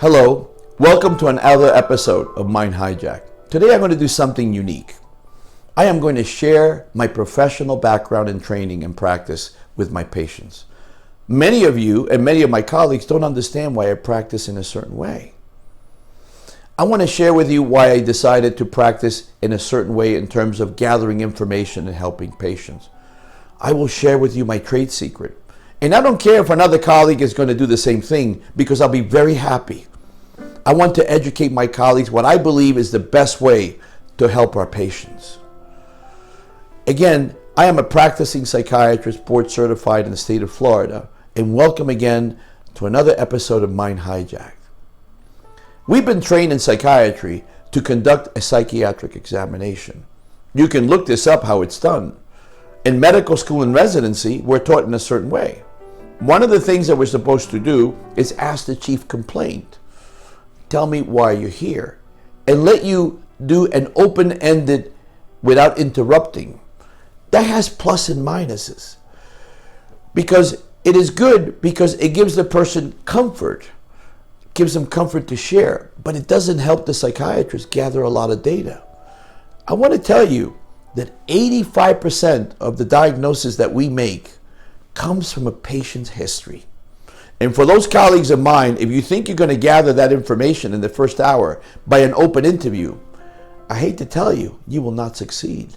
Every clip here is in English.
Hello, welcome to another episode of Mind Hijack. Today I'm going to do something unique. I am going to share my professional background and training and practice with my patients. Many of you and many of my colleagues don't understand why I practice in a certain way. I want to share with you why I decided to practice in a certain way in terms of gathering information and helping patients. I will share with you my trade secret. And I don't care if another colleague is going to do the same thing, because I'll be very happy. I want to educate my colleagues what I believe is the best way to help our patients. Again, I am a practicing psychiatrist, board certified in the state of Florida, and welcome again to another episode of Mind Hijacked. We've been trained in psychiatry to conduct a psychiatric examination. You can look this up how it's done. In medical school and residency, we're taught in a certain way. One of the things that we're supposed to do is ask the chief complaint, tell me why you're here, and let you do an open-ended without interrupting. That has plus and minuses, because it is good because it gives the person comfort, gives them comfort to share, but it doesn't help the psychiatrist gather a lot of data. I want to tell you that 85% of the diagnosis that we make comes from a patient's history. And for those colleagues of mine, if you think you're going to gather that information in the first hour by an open interview, I hate to tell you, you will not succeed.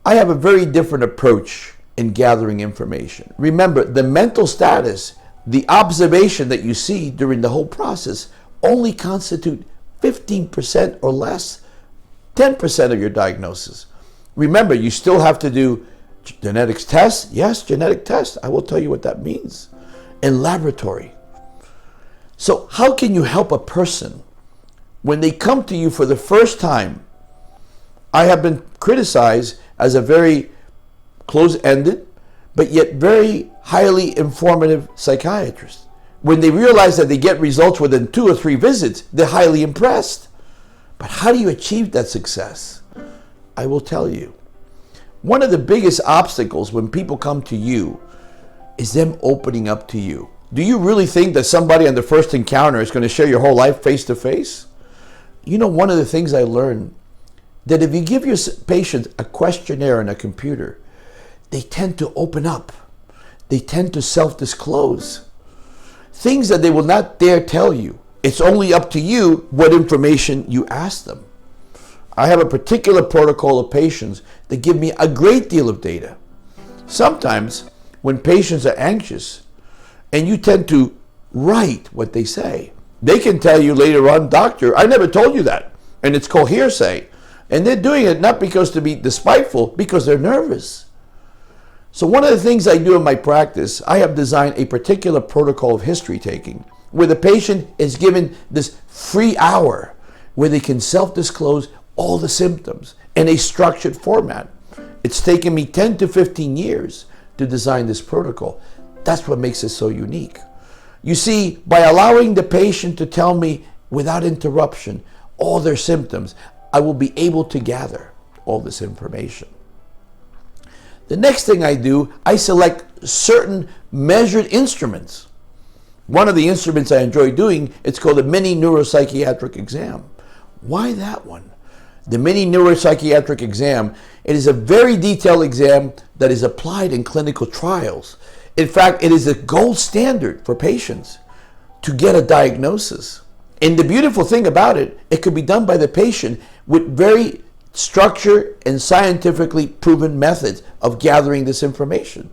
I have a very different approach in gathering information. Remember, the mental status, the observation that you see during the whole process only constitute 15% or less, 10% of your diagnosis. Remember, you still have to do genetics tests. Yes, genetic tests. I will tell you what that means. And laboratory. So how can you help a person when they come to you for the first time? I have been criticized as a very close-ended, but yet very highly informative psychiatrist. When they realize that they get results within 2 or 3 visits, they're highly impressed. But how do you achieve that success? I will tell you. One of the biggest obstacles when people come to you is them opening up to you. Do you really think that somebody on the first encounter is going to share your whole life face to face? You know, one of the things I learned, that if you give your patient a questionnaire on a computer, they tend to open up. They tend to self-disclose. Things that they will not dare tell you. It's only up to you what information you ask them. I have a particular protocol of patients that give me a great deal of data. Sometimes when patients are anxious and you tend to write what they say, they can tell you later on, doctor, I never told you that. And it's called hearsay. And they're doing it not because to be despiteful, because they're nervous. So one of the things I do in my practice, I have designed a particular protocol of history taking where the patient is given this free hour where they can self-disclose all the symptoms in a structured format. It's taken me 10 to 15 years to design this protocol. That's what makes it so unique. You see, by allowing the patient to tell me without interruption all their symptoms, I will be able to gather all this information. The next thing I do, I select certain measured instruments. One of the instruments I enjoy doing, it's called a mini neuropsychiatric exam. Why that one? The mini neuropsychiatric exam, it is a very detailed exam that is applied in clinical trials. In fact, it is a gold standard for patients to get a diagnosis. And the beautiful thing about it, it could be done by the patient with very structured and scientifically proven methods of gathering this information.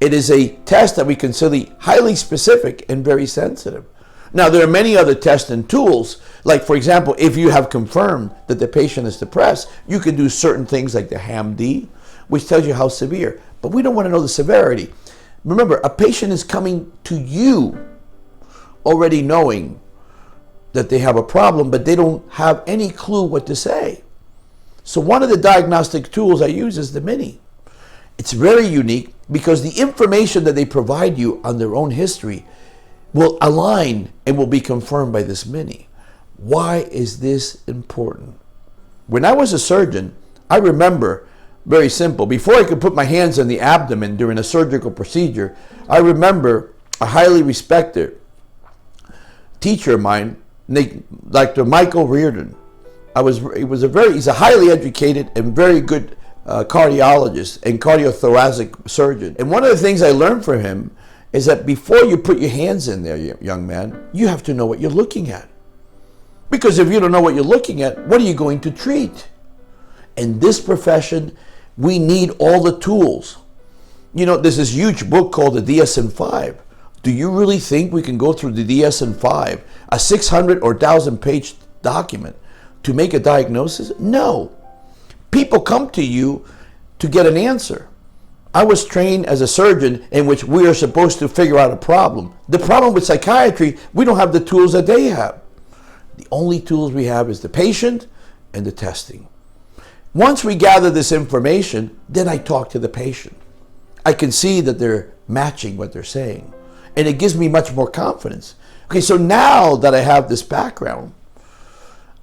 It is a test that we consider highly specific and very sensitive. Now, there are many other tests and tools, like, for example, if you have confirmed that the patient is depressed, you can do certain things like the HAM-D, which tells you how severe. But we don't want to know the severity. Remember, a patient is coming to you already knowing that they have a problem, but they don't have any clue what to say. So one of the diagnostic tools I use is the Mini. It's very unique because the information that they provide you on their own history will align and will be confirmed by this Mini. Why is this important? When I was a surgeon, I remember, very simple, before I could put my hands on the abdomen during a surgical procedure, I remember a highly respected teacher of mine, Dr. Michael Reardon. He's a highly educated and very good cardiologist and cardiothoracic surgeon. And one of the things I learned from him is that before you put your hands in there, young man, you have to know what you're looking at. Because if you don't know what you're looking at, what are you going to treat? In this profession, we need all the tools. You know, there's this huge book called the DSM-5. Do you really think we can go through the DSM-5, a 600 or 1,000 page document, to make a diagnosis? No. People come to you to get an answer. I was trained as a surgeon in which we are supposed to figure out a problem. The problem with psychiatry, we don't have the tools that they have. The only tools we have is the patient and the testing. Once we gather this information, then I talk to the patient. I can see that they're matching what they're saying. And it gives me much more confidence. Okay, so now that I have this background,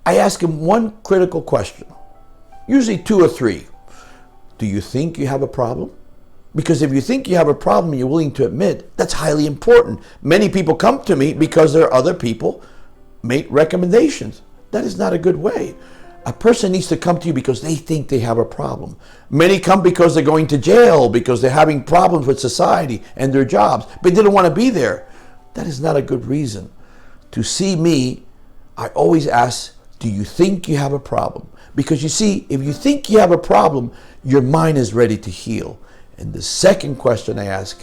I ask him one critical question, usually 2 or 3. Do you think you have a problem? Because if you think you have a problem and you're willing to admit, that's highly important. Many people come to me because there are other people make recommendations. That is not a good way. A person needs to come to you because they think they have a problem. Many come because they're going to jail, because they're having problems with society and their jobs, but they don't want to be there. That is not a good reason. To see me, I always ask, do you think you have a problem? Because you see, if you think you have a problem, your mind is ready to heal. And the second question I ask,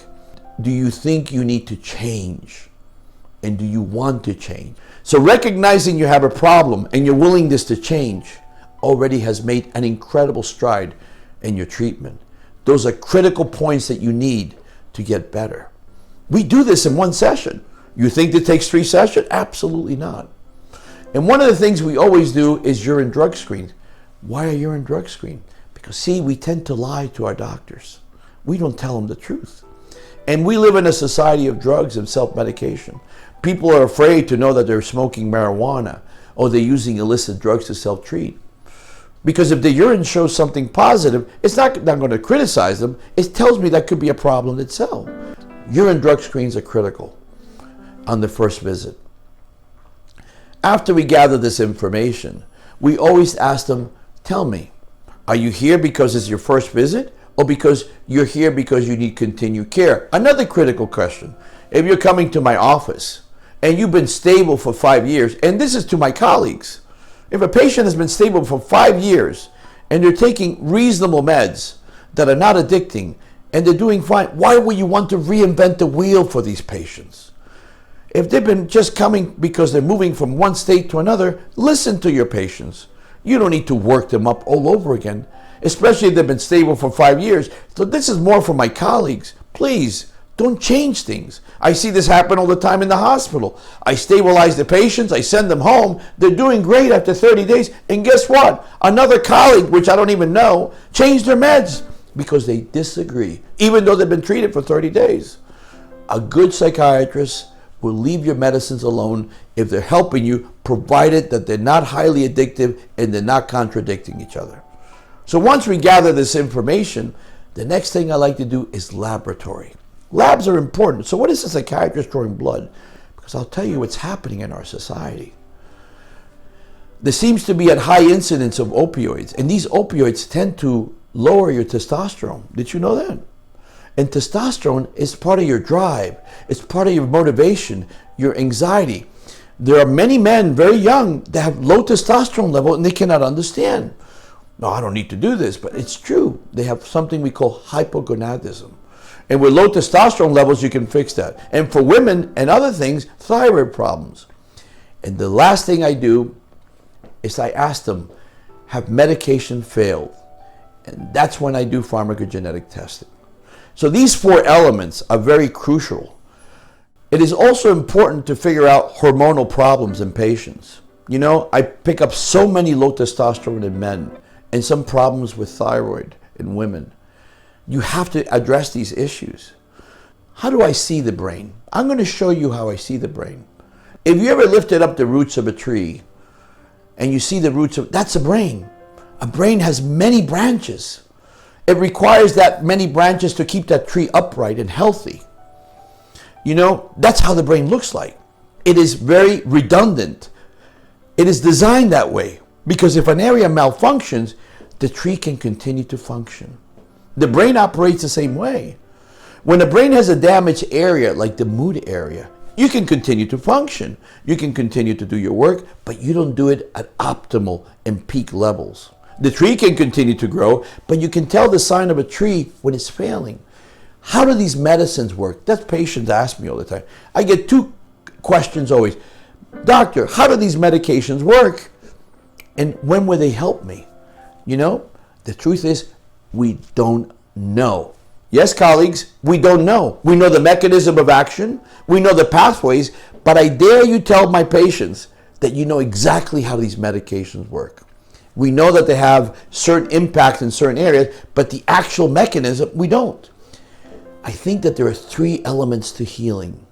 do you think you need to change? And do you want to change? So recognizing you have a problem and your willingness to change already has made an incredible stride in your treatment. Those are critical points that you need to get better. We do this in one session. You think it takes 3 sessions? Absolutely not. And one of the things we always do is urine drug screen. Why a urine drug screen? Because see, we tend to lie to our doctors. We don't tell them the truth. And we live in a society of drugs and self-medication. People are afraid to know that they're smoking marijuana or they're using illicit drugs to self-treat. Because if the urine shows something positive, it's not going to criticize them. It tells me that could be a problem itself. Urine drug screens are critical on the first visit. After we gather this information, we always ask them, tell me, are you here because it's your first visit or because you're here because you need continued care? Another critical question. If you're coming to my office and you've been stable for 5 years, and this is to my colleagues, if a patient has been stable for 5 years and they're taking reasonable meds that are not addicting and they're doing fine, why would you want to reinvent the wheel for these patients? If they've been just coming because they're moving from one state to another, listen to your patients. You don't need to work them up all over again, especially if they've been stable for 5 years. So this is more for my colleagues. Please, don't change things. I see this happen all the time in the hospital. I stabilize the patients, I send them home, they're doing great after 30 days, and guess what? Another colleague, which I don't even know, changed their meds because they disagree, even though they've been treated for 30 days. A good psychiatrist will leave your medicines alone if they're helping you, provided that they're not highly addictive and they're not contradicting each other. So once we gather this information, the next thing I like to do is laboratory. Labs are important. So what is a psychiatrist drawing blood? Because I'll tell you what's happening in our society. There seems to be a high incidence of opioids, and these opioids tend to lower your testosterone. Did you know that? And testosterone is part of your drive. It's part of your motivation, your anxiety. There are many men, very young, that have low testosterone level and they cannot understand. No, I don't need to do this, but it's true. They have something we call hypogonadism. And with low testosterone levels, you can fix that. And for women and other things, thyroid problems. And the last thing I do is I ask them, have medication failed? And that's when I do pharmacogenetic testing. So these 4 elements are very crucial. It is also important to figure out hormonal problems in patients. You know, I pick up so many low testosterone in men and some problems with thyroid in women. You have to address these issues. How do I see the brain? I'm going to show you how I see the brain. If you ever lifted up the roots of a tree and you see the roots of, that's a brain. A brain has many branches. It requires that many branches to keep that tree upright and healthy. You know, that's how the brain looks like. it is very redundant. It is designed that way because if an area malfunctions, the tree can continue to function. The brain operates the same way. When the brain has a damaged area, like the mood area, you can continue to function. You can continue to do your work, but you don't do it at optimal and peak levels. The tree can continue to grow, but you can tell the sign of a tree when it's failing. How do these medicines work? That's patients ask me all the time. I get two questions always. Doctor, how do these medications work? And when will they help me? You know, the truth is, we don't know. Yes, colleagues, we don't know. We know the mechanism of action, we know the pathways, but I dare you tell my patients that you know exactly how these medications work. We know that they have certain impacts in certain areas, but the actual mechanism, we don't. I think that there are three elements to healing.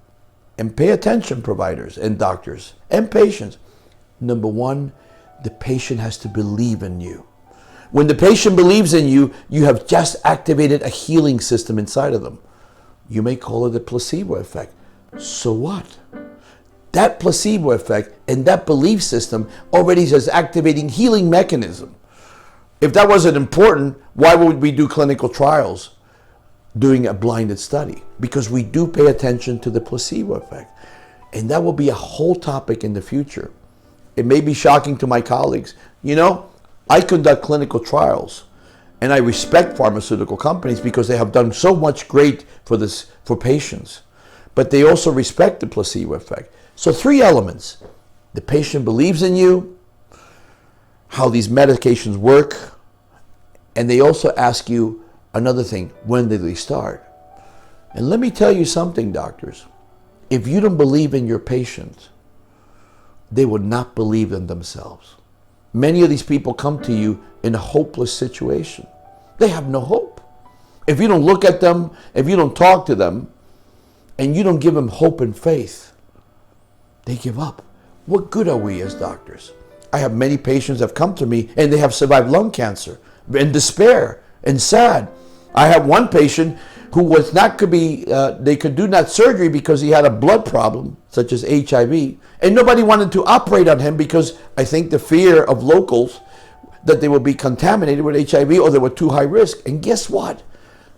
And pay attention, providers and doctors and patients. Number one, the patient has to believe in you. When the patient believes in you, you have just activated a healing system inside of them. You may call it a placebo effect. So what? That placebo effect and that belief system already is activating healing mechanism. If that wasn't important, why would we do clinical trials doing a blinded study? Because we do pay attention to the placebo effect. And that will be a whole topic in the future. It may be shocking to my colleagues. You know, I conduct clinical trials and I respect pharmaceutical companies because they have done so much great for patients. But they also respect the placebo effect. So three elements. The patient believes in you, how these medications work, and they also ask you another thing, when did they start? And let me tell you something, doctors. If you don't believe in your patient, they will not believe in themselves. Many of these people come to you in a hopeless situation. They have no hope. If you don't look at them, if you don't talk to them, and you don't give them hope and faith, they give up. What good are we as doctors? I have many patients that have come to me and they have survived lung cancer, in despair and sad. I have one patient who was not could be, they could do not surgery because he had a blood problem, such as HIV, and nobody wanted to operate on him because I think the fear of locals that they would be contaminated with HIV or they were too high risk. And guess what?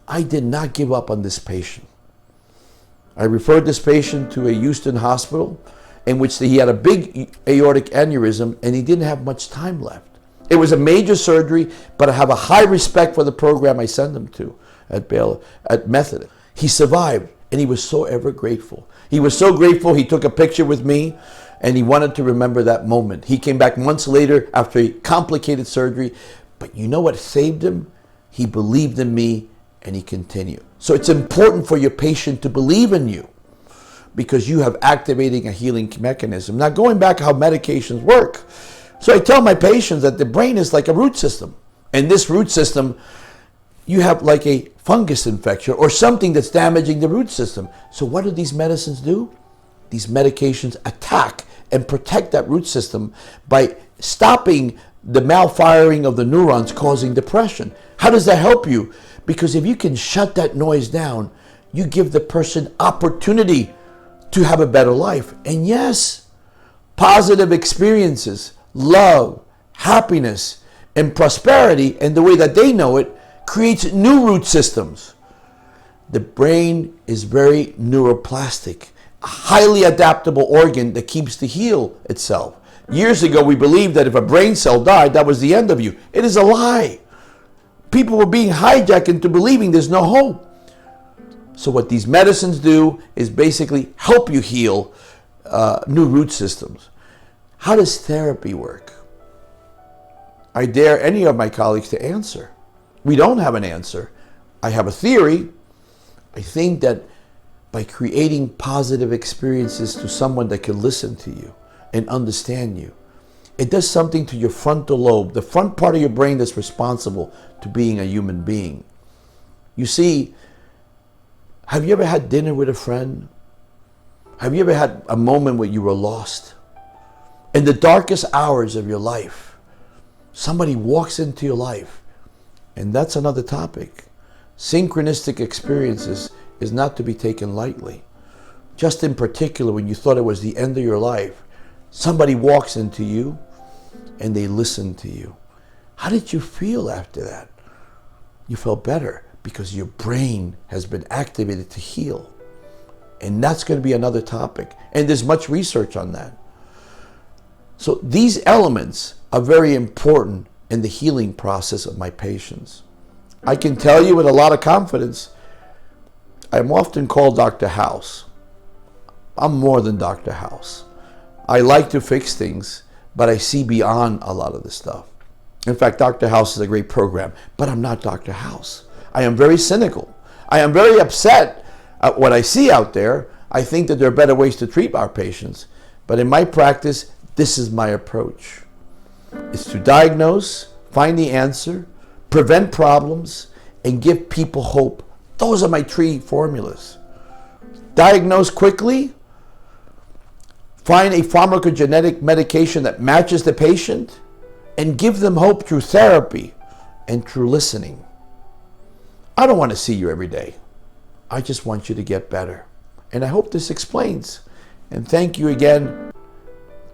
I did not give up on this patient. I referred this patient to a Houston hospital in which he had a big aortic aneurysm and he didn't have much time left. It was a major surgery, but I have a high respect for the program I sent him to at Methodist. He survived, and he was so ever grateful. He was so grateful, he took a picture with me, and he wanted to remember that moment. He came back months later after a complicated surgery, but you know what saved him? He believed in me, and he continued. So it's important for your patient to believe in you because you have activating a healing mechanism. Now, going back how medications work. So I tell my patients that the brain is like a root system. And this root system, you have like a fungus infection or something that's damaging the root system. So what do these medicines do? These medications attack and protect that root system by stopping the malfiring of the neurons causing depression. How does that help you? Because if you can shut that noise down, you give the person opportunity to have a better life. And yes, positive experiences, love, happiness, and prosperity, and the way that they know it, creates new root systems. The brain is very neuroplastic, a highly adaptable organ that keeps to heal itself. Years ago, we believed that if a brain cell died, that was the end of you. It is a lie. People were being hijacked into believing there's no hope. So what these medicines do is basically help you heal new root systems. How does therapy work? I dare any of my colleagues to answer. We don't have an answer. I have a theory. I think that by creating positive experiences to someone that can listen to you and understand you, it does something to your frontal lobe, the front part of your brain that's responsible to being a human being. You see, have you ever had dinner with a friend? Have you ever had a moment where you were lost? In the darkest hours of your life, somebody walks into your life, and that's another topic. Synchronistic experiences is not to be taken lightly. just in particular when you thought it was the end of your life, somebody walks into you and they listen to you. How did you feel after that? You felt better because your brain has been activated to heal. And that's going to be another topic. And there's much research on that. So these elements are very important in the healing process of my patients. I can tell you with a lot of confidence, I'm often called Dr. House. I'm more than Dr. House. I like to fix things, but I see beyond a lot of this stuff. In fact, Dr. House is a great program, but I'm not Dr. House. I am very cynical. I am very upset at what I see out there. I think that there are better ways to treat our patients. But in my practice, this is my approach. It's to diagnose, find the answer, prevent problems, and give people hope. Those are my three formulas. Diagnose quickly, find a pharmacogenetic medication that matches the patient, and give them hope through therapy and through listening. I don't want to see you every day. I just want you to get better. And I hope this explains. And thank you again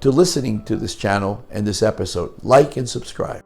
to listening to this channel and this episode. Like and subscribe.